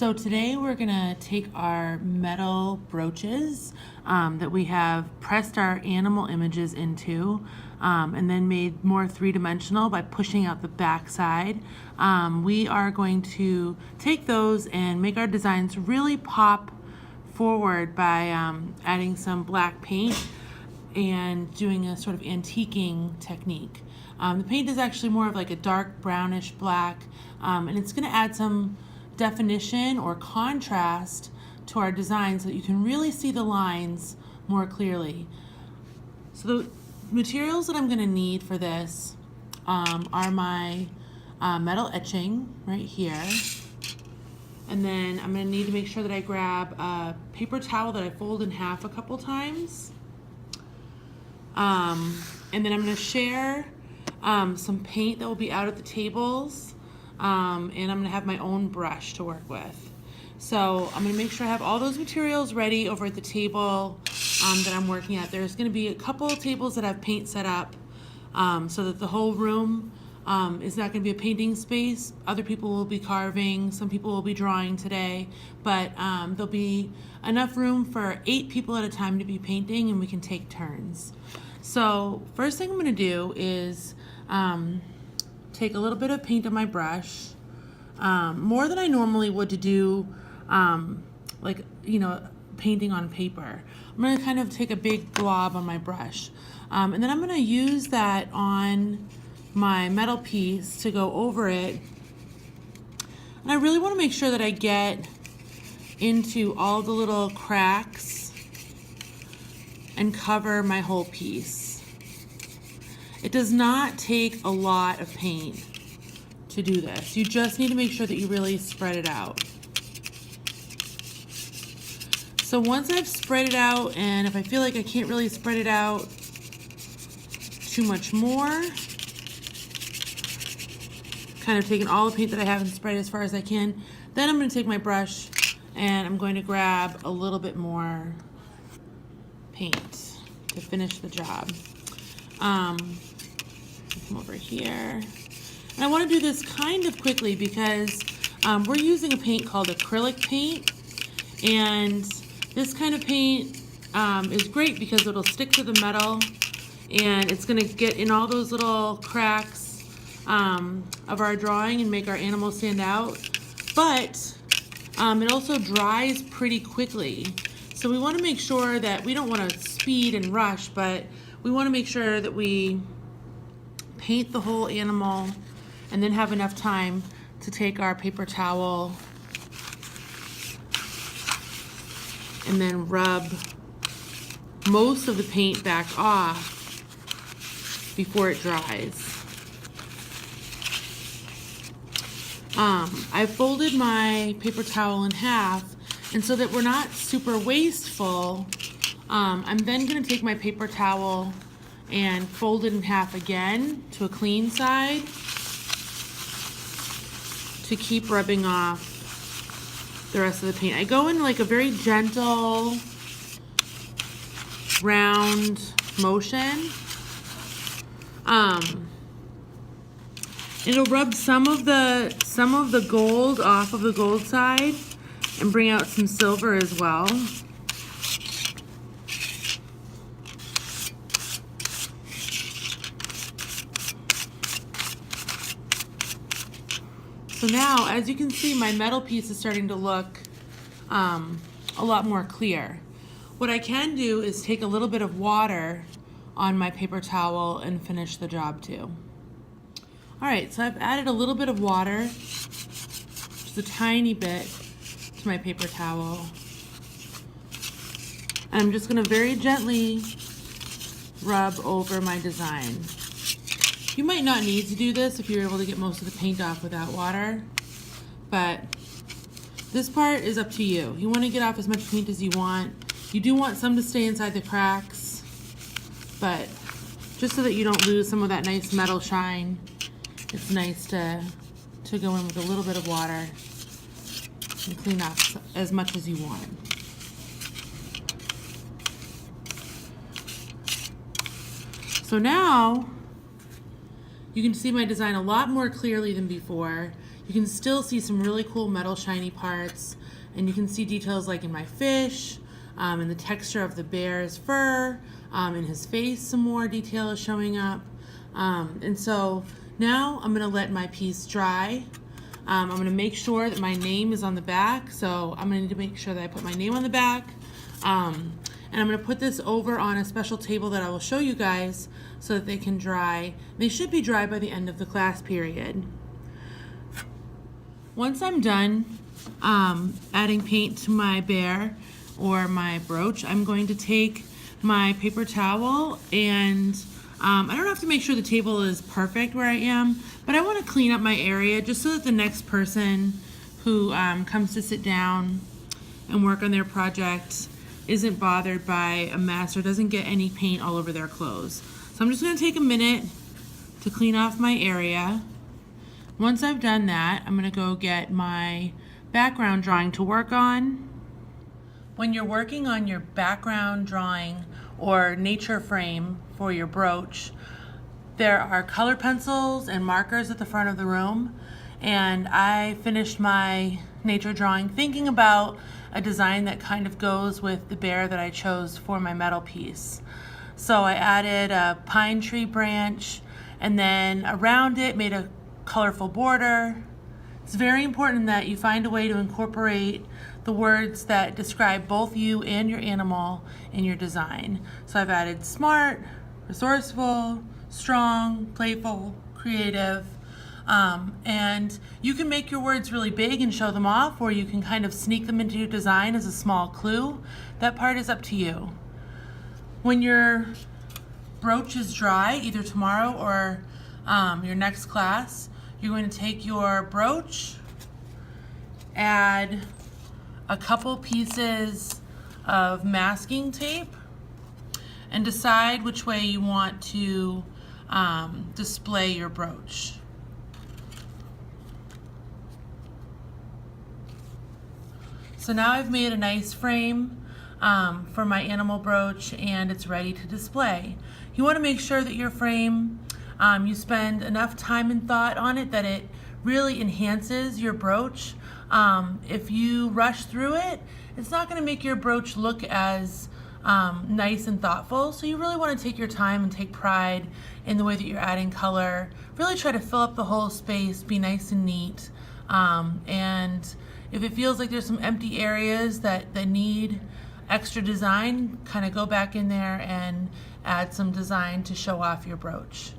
So today we're gonna take our metal brooches that we have pressed our animal images into and then made more three-dimensional by pushing out the back side. We are going to take those and make our designs really pop forward by adding some black paint and doing a sort of antiquing technique. The paint is actually more of like a dark brownish black, and it's going to add some definition or contrast to our design so that you can really see the lines more clearly. So the materials that I'm going to need for this are my metal etching right here. And then I'm going to need to make sure that I grab a paper towel that I fold in half a couple times. And then I'm going to share some paint that will be out at the tables, and I'm going to have my own brush to work with. So I'm going to make sure I have all those materials ready over at the table that I'm working at. There's going to be a couple of tables that have paint set up so that the whole room is not going to be a painting space. Other people will be carving, some people will be drawing today, but there'll be enough room for 8 people at a time to be painting, and we can take turns. So first thing I'm going to do is take a little bit of paint on my brush, more than I normally would to do like, painting on paper. I'm going to kind of take a big glob on my brush, and then I'm going to use that on my metal piece to go over it. And I really want to make sure that I get into all the little cracks and cover my whole piece. It does not take a lot of paint to do this. You just need to make sure that you really spread it out. So once I've spread it out, and if I feel like I can't really spread it out too much more, kind of taking all the paint that I have and spread it as far as I can, then I'm going to take my brush and I'm going to grab a little bit more paint to finish the job. Come over here. And I want to do this kind of quickly because we're using a paint called acrylic paint, and this kind of paint is great because it'll stick to the metal and it's going to get in all those little cracks of our drawing and make our animals stand out, but it also dries pretty quickly. So we want to make sure that we don't want to speed and rush, but we want to make sure that we paint the whole animal and then have enough time to take our paper towel and then rub most of the paint back off before it dries. I folded my paper towel in half, and so that we're not super wasteful, I'm then going to take my paper towel and fold it in half again to a clean side to keep rubbing off the rest of the paint. I go in like a very gentle, round motion. It'll rub some of the gold off of the gold side and bring out some silver as well. So now, as you can see, my metal piece is starting to look a lot more clear. What I can do is take a little bit of water on my paper towel and finish the job too. All right, so I've added a little bit of water, just a tiny bit, to my paper towel. And I'm just gonna very gently rub over my design. You might not need to do this if you're able to get most of the paint off without water, but this part is up to you. You wanna get off as much paint as you want. You do want some to stay inside the cracks, but just so that you don't lose some of that nice metal shine, it's nice to go in with a little bit of water and clean off as much as you want. So now you can see my design a lot more clearly than before. you can still see some really cool metal shiny parts, and you can see details like in my fish, and the texture of the bear's fur, in his face some more detail is showing up. And so now I'm going to let my piece dry. I'm going to make sure that my name is on the back, so I'm going to need to make sure that I put my name on the back. And I'm going to put this over on a special table that I will show you guys so that they can dry. They should be dry by the end of the class period. Once I'm done adding paint to my bear or my brooch, I'm going to take my paper towel and I don't have to make sure the table is perfect where I am, but I want to clean up my area just so that the next person who comes to sit down and work on their project isn't bothered by a mess or doesn't get any paint all over their clothes. So I'm just going to take a minute to clean off my area. Once I've done that, I'm going to go get my background drawing to work on. When you're working on your background drawing or nature frame for your brooch, there are color pencils and markers at the front of the room, and I finished my nature drawing thinking about a design that kind of goes with the bear that I chose for my metal piece. So I added a pine tree branch and then around it made a colorful border. It's very important that you find a way to incorporate the words that describe both you and your animal in your design. So I've added smart, resourceful, strong, playful, creative, and you can make your words really big and show them off, or you can kind of sneak them into your design as a small clue. That part is up to you. When your brooch is dry, either tomorrow or your next class, you're going to take your brooch, add a couple pieces of masking tape, and decide which way you want to display your brooch. So now I've made a nice frame for my animal brooch and it's ready to display. You want to make sure that your frame, you spend enough time and thought on it that it really enhances your brooch. If you rush through it, it's not going to make your brooch look as nice and thoughtful. So you really want to take your time and take pride in the way that you're adding color. Really try to fill up the whole space, be nice and neat. And if it feels like there's some empty areas that need extra design, kind of go back in there and add some design to show off your brooch.